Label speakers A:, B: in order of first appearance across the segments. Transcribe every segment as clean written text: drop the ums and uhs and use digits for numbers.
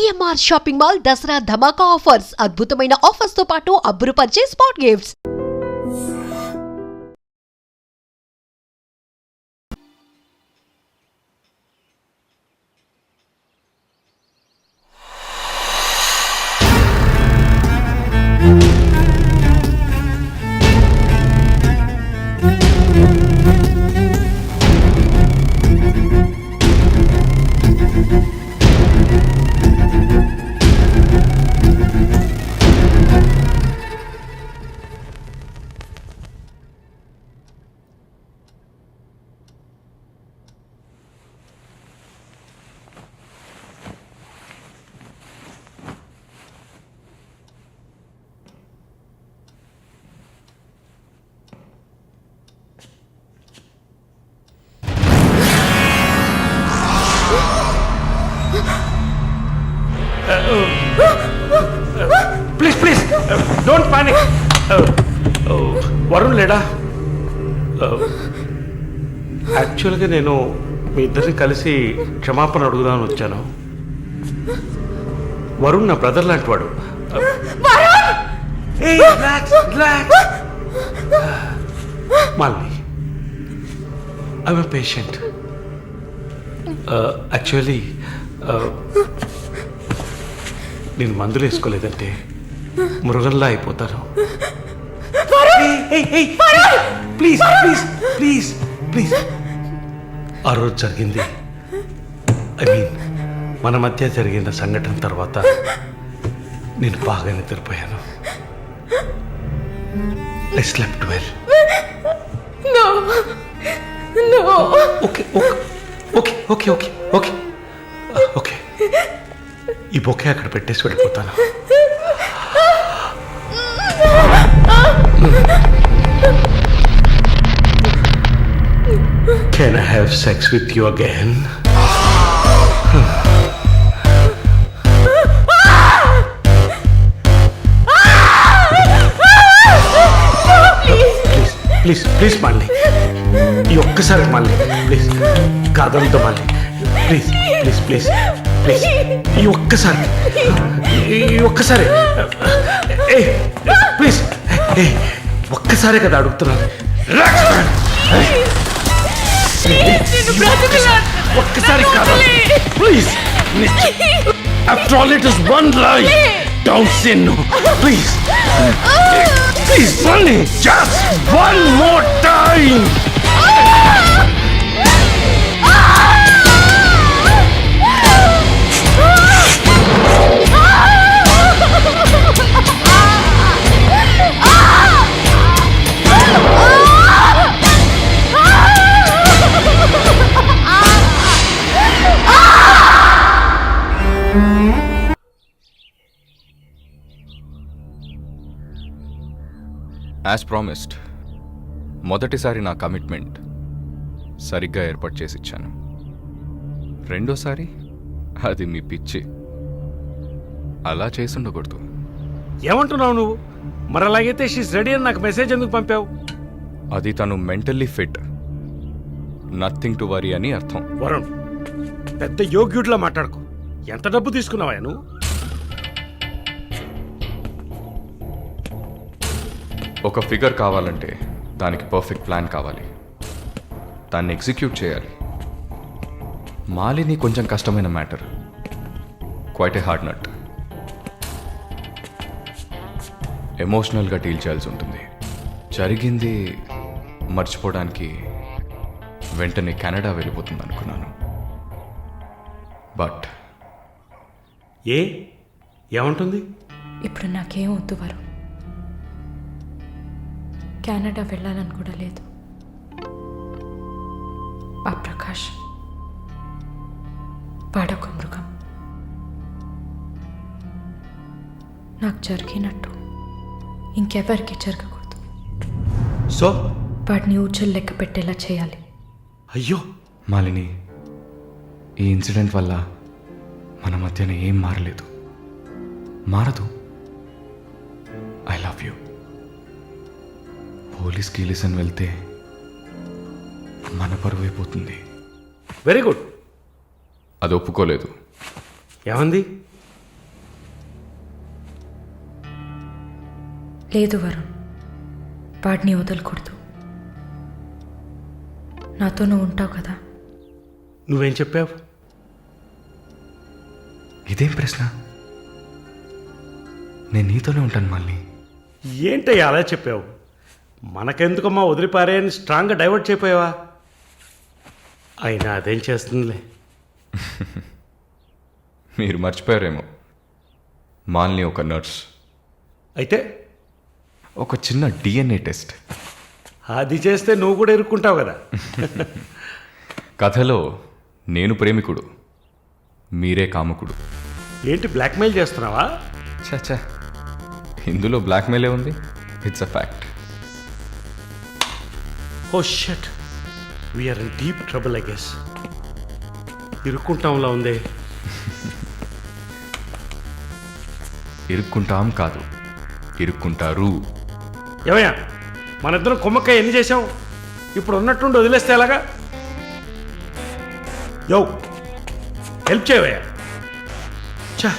A: CMR shopping mall Dasara ధమాకా offers అద్భుతమైన offers తో పాటు అబ్బురుపరిచే spot gifts.
B: Please don't panic. Varun లేడా? యాక్చువల్గా నేను మీ ఇద్దరిని కలిసి క్షమాపణ అడుగుదామని వచ్చాను. వరుణ్ నా బ్రదర్ లాంటి వాడు. Malini, I'm a patient. Actually నేను మందులు వేసుకోలేదంటే మృగంలా అయిపోతాను. Please please please please. ఆ రోజు జరిగింది, ఐ మీన్ మన మధ్య జరిగిన సంఘటన తర్వాత నేను బాగా నిద్రపోయాను. I slept well. Okay okay okay okay okay okay. ఈ బొకే అక్కడ పెట్టేసి వెళ్ళిపోతాను. Can I have sex with you again? Please please మళ్ళీ ఈ ఒక్కసారి మళ్ళీ ప్లీజ్ కాదంతో మళ్ళీ ప్లీజ్ ప్లీజ్ ప్లీజ్ ప్లీజ్ ఈ ఒక్కసారి ఏ ప్లీజ్ ఏ ఒక్కసారే కదా అడుగుతున్నాను. ఒక్కసారి కాదు please. After all it is one life. Don't say no please please మళ్ళీ just one more time.
C: As promised, మొదటిసారి నా కమిట్మెంట్ సరిగ్గా ఏర్పాటు చేసి ఇచ్చాను. రెండోసారి అది మీ పిచ్చి. అలా చేసి ఉండకూడదు.
B: ఏమంటున్నావు నువ్వు? మరి అలాగైతే షీస్ రెడీ అని నాకు మెసేజ్ ఎందుకు పంపావు?
C: అది తను mentally fit, nothing to worry అని అర్థం.
B: వరుణ్, పెద్ద యోగ్యుడిలా మాట్లాడుకో. ఎంత డబ్బు తీసుకున్నావా నువ్వు?
C: ఒక ఫిగర్ కావాలంటే దానికి పర్ఫెక్ట్ ప్లాన్ కావాలి, దాన్ని ఎగ్జిక్యూట్ చేయాలి. మాలిని కొంచెం కష్టమైన matter, quite a hard nut. ఎమోషనల్గా డీల్ చేయాల్సి ఉంటుంది. జరిగింది మర్చిపోవడానికి వెంటనే కెనడా వెళ్ళిపోతుంది అనుకున్నాను. బట్
B: ఏమంటుంది?
D: ఇప్పుడు నాకేం వద్దు వరుణ్. కెనడా వెళ్ళాలని కూడా లేదు. ఆ ప్రకాష్ వాడొక మృగం. నాకు జరిగినట్టు ఇంకెవరికి జరగకూడదు.
B: సో
D: వాడిని ఊచలు లెక్క పెట్టేలా చేయాలి.
B: అయ్యో
C: మాలిని, ఈ ఇన్సిడెంట్ వల్ల మన మధ్యన ఏం మారలేదు, మారదు. I love you. పోలీస్కి లిసన్ వెళ్తే మన పరువు అయిపోతుంది.
B: Very good.
C: అది ఒప్పుకోలేదు.
B: ఏమంది?
D: లేదు వరుణ్, వాడిని వదలకూడదు. నాతో నువ్వు ఉంటావు కదా.
B: నువ్వేం చెప్పావు?
C: ఇదేం ప్రశ్న? నేను నీతోనే ఉంటాను మళ్ళీ.
B: ఏంటయ్యా అలా చెప్పావు? మనకెందుకమ్మా వదిలిపారేని స్ట్రాంగ్గా డైవర్ట్ చేయపోయావా? అయినా అదేం చేస్తుందిలే.
C: మీరు మర్చిపోయారేమో, మాలిని ఒక నర్స్.
B: అయితే
C: ఒక చిన్న DNA టెస్ట్.
B: అది చేస్తే నువ్వు కూడా ఇరుక్కుంటావు కదా.
C: కథలో నేను ప్రేమికుడు, మీరే కాముకుడు.
B: ఏంటి బ్లాక్మెయిల్ చేస్తున్నావా?
C: చచ్చా, ఇందులో బ్లాక్మెయిలే ఉంది. It's a fact.
B: Oh shit, we're in deep trouble I guess. ఇరుక్కుంటాంలా ఉందే.
C: ఇరుక్కుంటాం కాదు, ఇరుక్కుంటారు.
B: ఏమయ్యా, మనిద్దరం కుమ్మక్కాయ ఎన్ని చేసాం? ఇప్పుడు ఉన్నట్టుండి వదిలేస్తే ఎలాగా? యో, హెల్ప్ చేయవయ్యా. చా,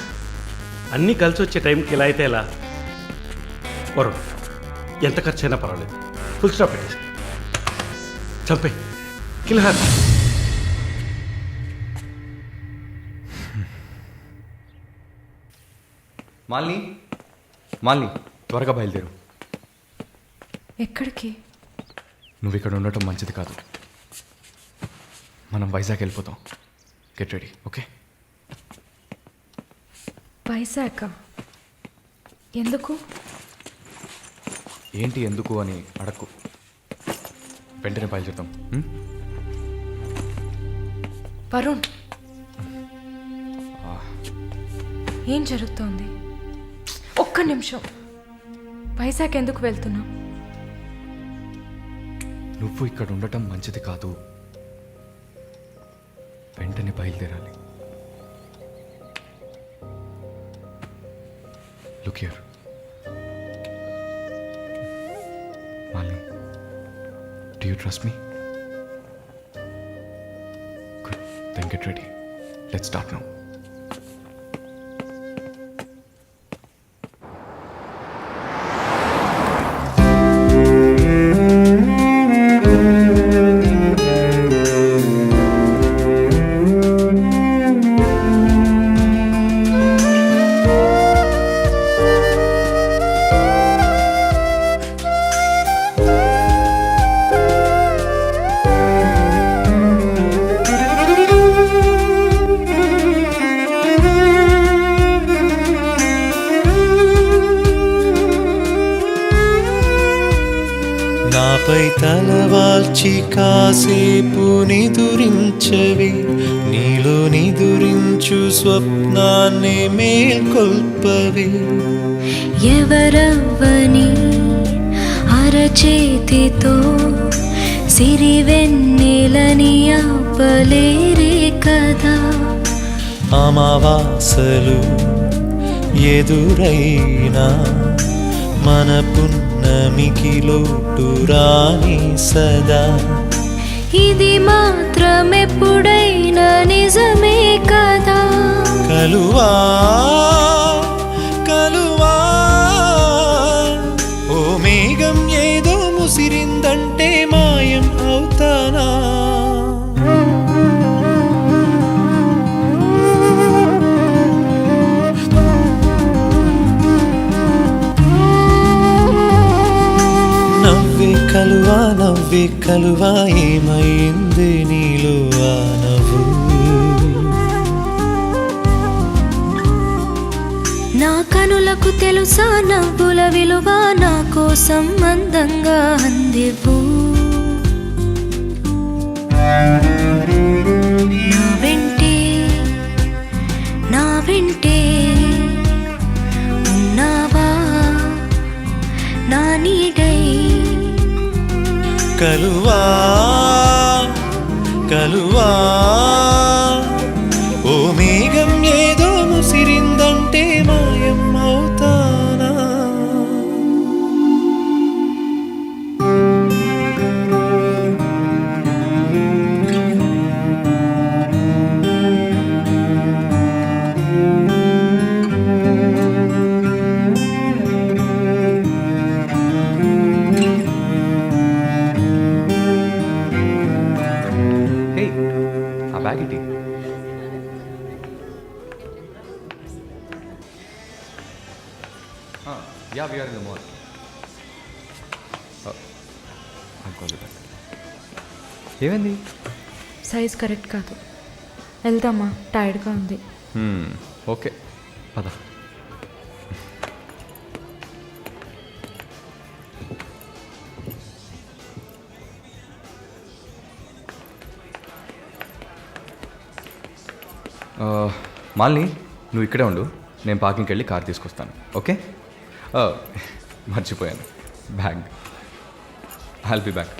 B: అన్నీ కలిసి వచ్చే టైంకి ఇలా అయితే ఎలా? వరుణ్, ఎంత ఖర్చు అయినా పర్వాలేదు, ఫుల్ స్టాప్ పెట్టేసి చంపే కిల్హార్.
C: మాలిని, మాలిని త్వరగా బయలుదేరు.
D: ఎక్కడికి?
C: నువ్వు ఇక్కడ ఉండటం మంచిది కాదు. మనం వైజాగ్ వెళ్ళిపోతాం. Get ready, okay?
D: వైజాగ్ ఎందుకు?
C: ఏంటి ఎందుకు అని అడక్కు, వెంటనే బయలుదేరుతాం.
D: వరుణ్, ఏం జరుగుతోంది? ఒక్క నిమిషం. వైజాగ్ ఎందుకు వెళ్తున్నావు?
C: నువ్వు ఇక్కడ ఉండటం మంచిది కాదు, వెంటనే బయలుదేరాలి. Look here Malini, do you trust me? Good, then get ready. Let's start now.
E: నాపై తలవాల్చి కాసేపు నిదురించవి, నీలో నిదురించు స్వప్నాన్ని మేల్కొల్పవి.
F: ఎవరవ్వని అరచేతితో సిరివెన్నెలని ఆపలేరే కదా.
E: అమావాసలు ఎదురైనా మన పున్నమికి లోటు రాని సదా.
F: ఇది మాత్రమెప్పుడైనా నిజమే కదా.
E: కలువా కలువా, ఓ మేఘం ఏదో ముసిరిందంటే మాయం అవుతానా? నవ్వే కలువా, ఏమైంది నీలో ఆ నవ్వు?
F: నా కనులకు తెలుసా నవ్వుల విలువ, నా కోసం అందంగా అందివ్వు. నా వెంటే ఉన్నావా నా నీడై.
E: కలువా కలువా, ఓ మేఘం ఏదో ముసిరిందంటే మాయం అవుతానా?
C: Yeah we're in the mall. ఏమైంది?
D: సైజ్ కరెక్ట్ కాదు. వెళ్దామా, టైర్డ్గా ఉంది.
C: ఓకే పద. మాలిని, నువ్వు ఇక్కడే ఉండు, నేను పార్కింగ్కి వెళ్ళి కార్ తీసుకొస్తాను. ఓకే? మర్చిపోయాను, bag. I'll be back.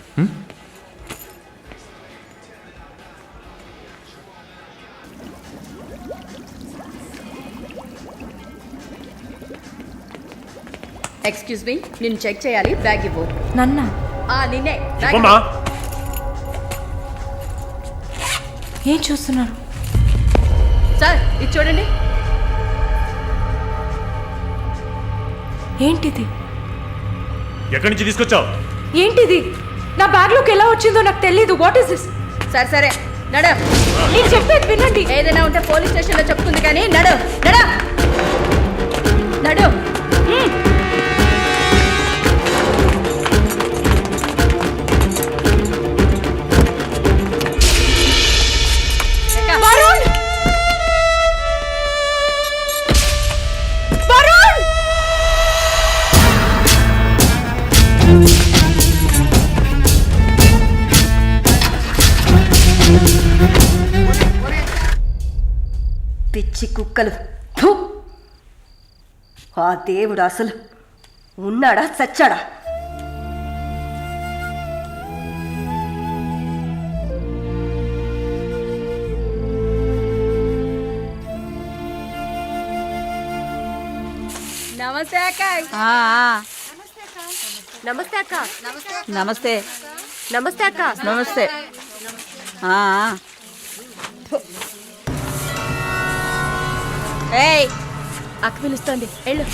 G: Excuse me, నిన్ను చెక్ చేయాలి, బ్యాగ్ ఇవ్వు.
D: నన్నా?
G: నిన్నే.
D: ఏం చూస్తున్నారు
G: సార్, ఇది చూడండి.
D: ఏంటిది?
H: ఎక్కడి నుంచి తీసుకొచ్చావు?
D: ఏంటిది? నా బ్యాగ్లోకి ఎలా వచ్చిందో నాకు తెలీదు. What is this?
G: సరే సరే, నడు.
D: నేను చెప్పేది వినండి.
G: ఏదైనా ఉంటే పోలీస్ స్టేషన్లో చెప్తుంది, కానీ నడు నడు నడు.
D: వరుణ్! వరుణ్!
G: పిచ్చి కుక్కలు. ఫు! ఆ దేవుడు అసలు ఉన్నాడా చచ్చాడా? నమస్తే అక్క. నమస్తే అక్క.
I: నమస్తే.
G: నమస్తే అక్క.
I: నమస్తే. ఏయ్,
G: అక్క పిలుస్తోంది, వెళ్ళు.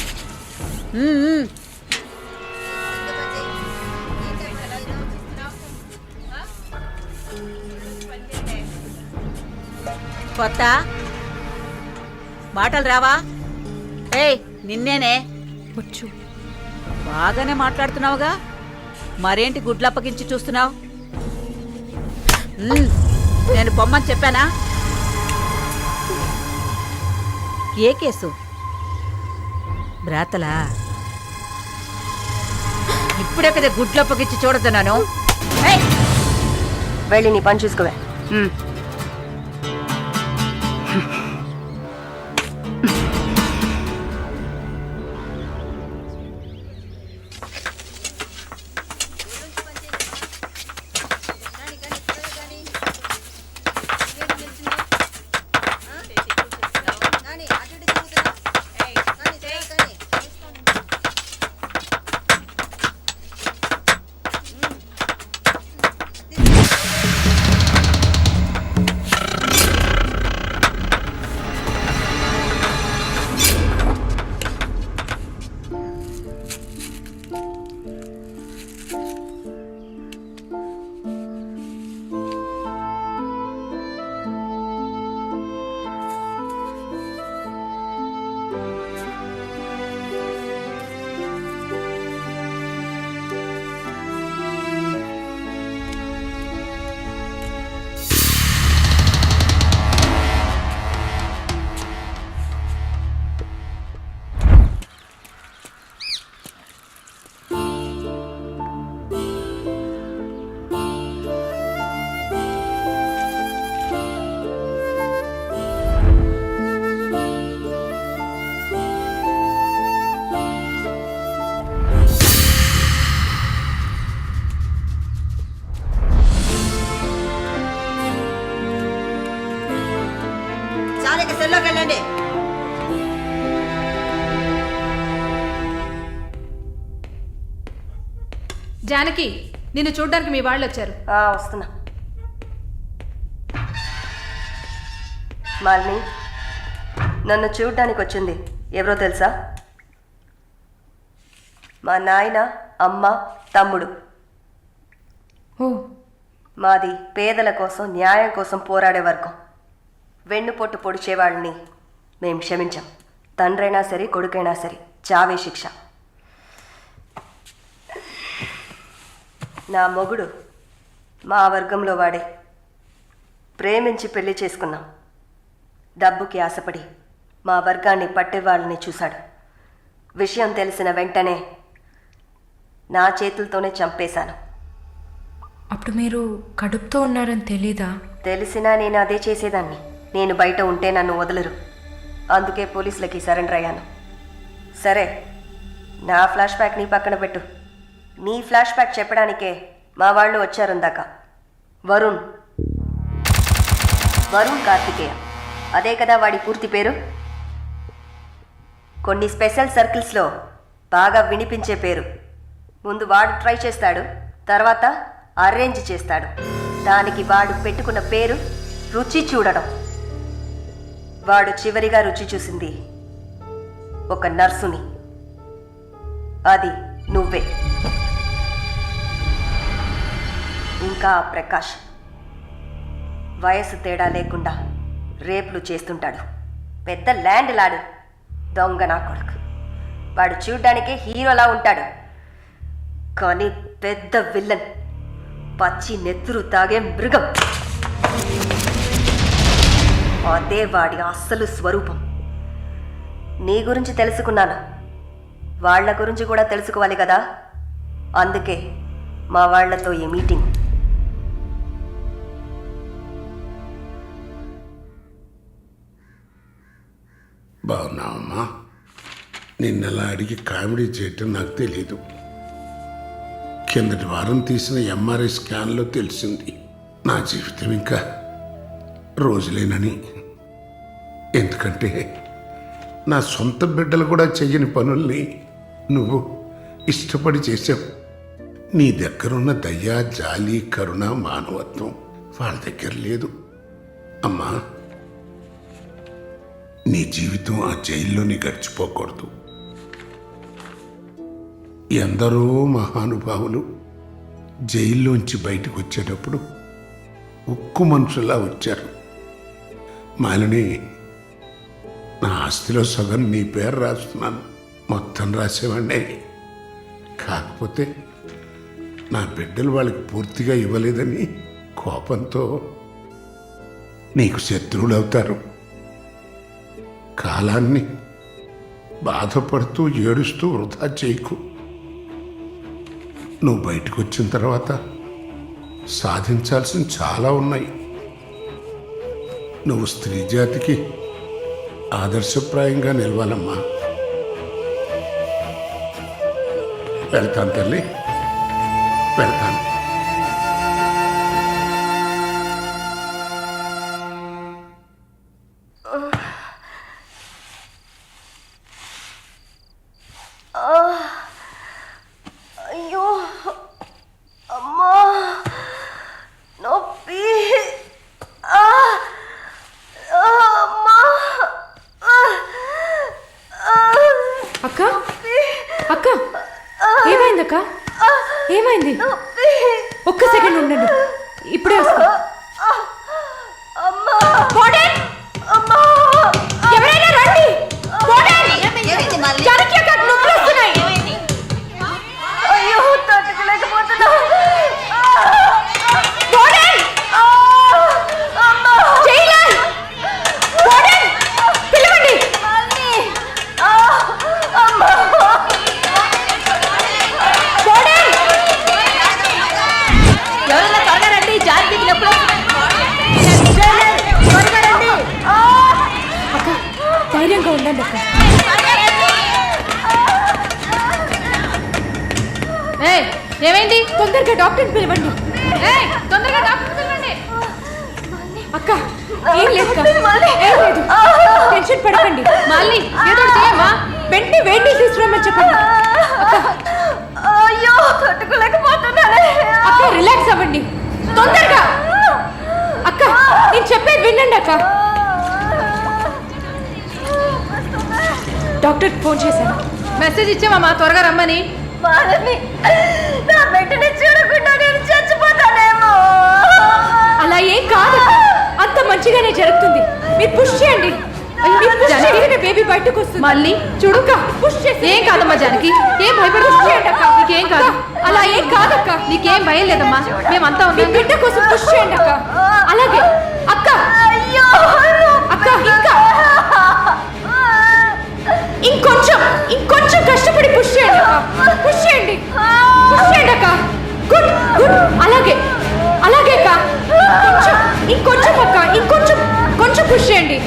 I: కొత్త మాటలు రావా? ఏయ్, నిన్నేనే.
D: వచ్చు.
I: బాగానే మాట్లాడుతున్నావుగా, మరేంటి గుడ్లప్పగించి చూస్తున్నావు? నేను పొమ్మని చెప్పానా? ఏ కేసు? బ్రాతలా? ఇప్పుడే కదా గుడ్లప్పగించి చూడుతున్నాను.
G: వెళ్ళి నీ పని చూసుకోవే.
I: సెల్లోకి వెళ్ళండి.
D: జానకి, నిన్ను చూడ్డానికి మీ వాళ్ళు వచ్చారు.
G: వస్తున్నా. మాలిని, నన్ను చూడ్డానికి వచ్చింది ఎవరో తెలుసా? మా నాయన, అమ్మ, తమ్ముడు.
D: ఓ,
G: మాది పేదల కోసం, న్యాయం కోసం పోరాడే వర్గం. వెన్నుపొట్టు పొడిచేవాళ్ళని మేం క్షమించాం. తండ్రైనా సరే, కొడుకైనా సరే, చావే శిక్ష. నా మొగుడు మా వర్గంలో వాడే. ప్రేమించి పెళ్లి చేసుకున్నాం. డబ్బుకి ఆశపడి మా వర్గాన్ని పట్టేవాళ్ళని చూశాడు. విషయం తెలిసిన వెంటనే నా చేతులతోనే చంపేశాను.
D: అప్పుడు మీరు కడుపుతో ఉన్నారని తెలీదా?
G: తెలిసినా నేను అదే చేసేదాన్ని. నేను బయట ఉంటే నన్ను వదలరు. అందుకే పోలీసులకి సరెండర్ అయ్యాను. సరే, నా ఫ్లాష్ బ్యాక్ నీ పక్కన పెట్టు. నీ ఫ్లాష్ బ్యాక్ చెప్పడానికే మా వాళ్ళు వచ్చారుందాక. వరుణ్ కార్తికేయ, అదే కదా వాడి పూర్తి పేరు. కొన్ని స్పెషల్ సర్కిల్స్లో బాగా వినిపించే పేరు. ముందు వాడు ట్రై చేస్తాడు, తర్వాత అరేంజ్ చేస్తాడు. దానికి వాడు పెట్టుకున్న పేరు రుచి చూడడం. వాడు చివరిగా రుచి చూసింది ఒక నర్సుని. అది నువ్వే. ఇంకా ప్రకాష్ వయసు తేడా లేకుండా రేపులు చేస్తుంటాడు. పెద్ద ల్యాండ్ లాడు, దొంగ నా కొడుకు. వాడు చూడ్డానికే హీరోలా ఉంటాడు, కానీ పెద్ద విల్లన్, పచ్చి నెత్తురు తాగే మృగం. అదే వాడి అస్సలు స్వరూపం. నీ గురించి తెలుసుకున్నాను, వాళ్ళ గురించి కూడా తెలుసుకోవాలి కదా. అందుకే మా వాళ్లతో ఈ మీటింగ్.
J: బాగున్నావమ్మా? నిన్నలా అడిగి కామెడీ చేయటం నాకు తెలీదు. కిందటి వారం తీసిన ఎంఆర్ఐ స్కాన్లో తెలిసింది నా జీవితం ఇంకా రోజులేనని. ఎందుకంటే నా సొంత బిడ్డలు కూడా చెయ్యని పనుల్ని నువ్వు ఇష్టపడి చేసావు. నీ దగ్గరున్న దయ, జాలి, కరుణ, మానవత్వం వాళ్ళ దగ్గర లేదు. అమ్మా, నీ జీవితం ఆ జైల్లోని గడిచిపోకూడదు. ఎందరో మహానుభావులు జైల్లోంచి బయటకు వచ్చేటప్పుడు ఉక్కు మనుషులా వచ్చారు. మాలిని, నా ఆస్తిలో సగం నీ పేరు రాస్తున్నాను. మొత్తం రాసేవాడినే. కాకపోతే నా బిడ్డలు వాళ్ళకి పూర్తిగా ఇవ్వలేదని కోపంతో నీకు శత్రువులు అవుతారు. కాలాన్ని బాధపడుతూ ఏడుస్తూ వృధా చేయకు. నువ్వు బయటకు వచ్చిన తర్వాత సాధించాల్సిన చాలా ఉన్నాయి. నువ్వు స్త్రీ జాతికి ఆదర్శప్రాయంగా నిలవాలమ్మా. వెళ్తాను తల్లి, వెళ్తాను.
G: అయ్యో అమ్మా, నొప్పి. అమ్మా,
D: అక్క అక్క ఏమైంది అక్క? ఏమైంది? ఒక్క సెకండ్ ఉండండి, ఇప్పుడే వస్తా.
G: అమ్మా,
D: అమ్మా, ఎవరైనా రండి. జానకి అక్క, నొప్పులు వస్తున్నాయి.
G: అయ్యో, తట్టుకోలేకపోతున్నా.
D: పిలవండి.
I: ఎవరైనా త్వరగా రండి, జానకి నొప్పులు.
D: అక్క, ధైర్యంగా ఉండండి అక్క. ఏమైంది? తొందరగా డాక్టర్ని పిలవండి. తొందరగా డాక్టర్ని పిలవండి. అక్క, ఏం లేదు అక్క. ఏం లేదు, టెన్షన్ పడకండి. మళ్ళీ ఏదో చేయమ్మా. వెంటనే వేడి తీసుకురమ్మని చెప్పండి.
G: అయ్యో, తట్టుకోలేకపోతున్నానే.
D: అక్క, రిలాక్స్ అవ్వండి తొందరగా. అక్క, నేను చెప్పేది వినండి అక్క. డాక్టర్కి ఫోన్ చేశాను, మెసేజ్ ఇచ్చామమ్మా త్వరగా రమ్మని.
G: నా బిడ్డని చూడకుండా నేను చచ్చిపోతానేమో.
D: అలా ఏం కాదు, అంత మంచిగానే జరుగుతుంది. మీరు పుష్ చేయండి. జానకి బేబీ బయటకు వస్తుంది. మళ్ళీ చూడుక పుష్ చేసి. ఏం కాదమ్మా జానకి, ఏం భయపడకు. నీకేం కాదు. అలా ఏం కాదక్క, నీకేం భయం లేదమ్మా, మేమంతా ఉన్నాం. బిడ్డ కోసం పుష్ చేయండి అక్క. అలాగే అక్క. అక్క ఇంకా ఇంకొంచెం కష్టపడి పుష్ చేయండి అక్క. పుష్ చేయండి అక్క. Good good. అలాగే అక్క. ఇంకొంచెం అక్క, కొంచెం పుష్ చేయండి.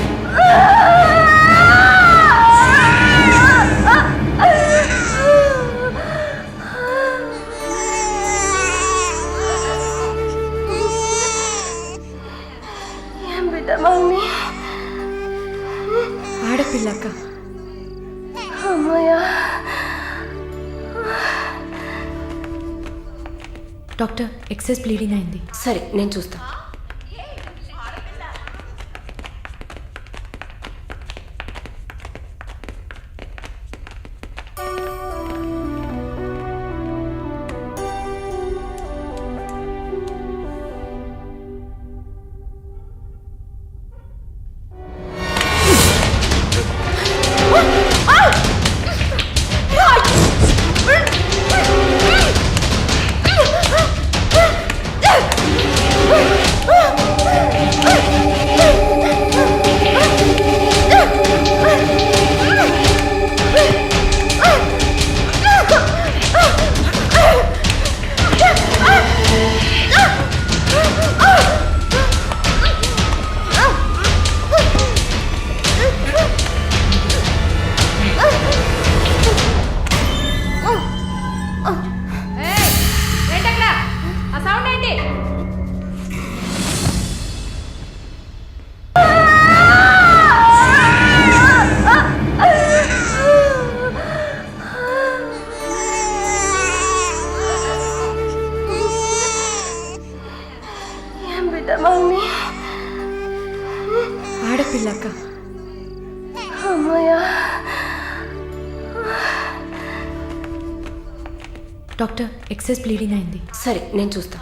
D: ఆడపిల్లక్క. డాక్టర్, ఎక్సెస్ బ్లీడింగ్ అయింది.
G: సరే నేను చూస్తా.
D: ఆడపిల్లక్క. డాక్టర్, ఎక్సెస్ బ్లీడింగ్ అయింది.
G: సరే నేను చూస్తా.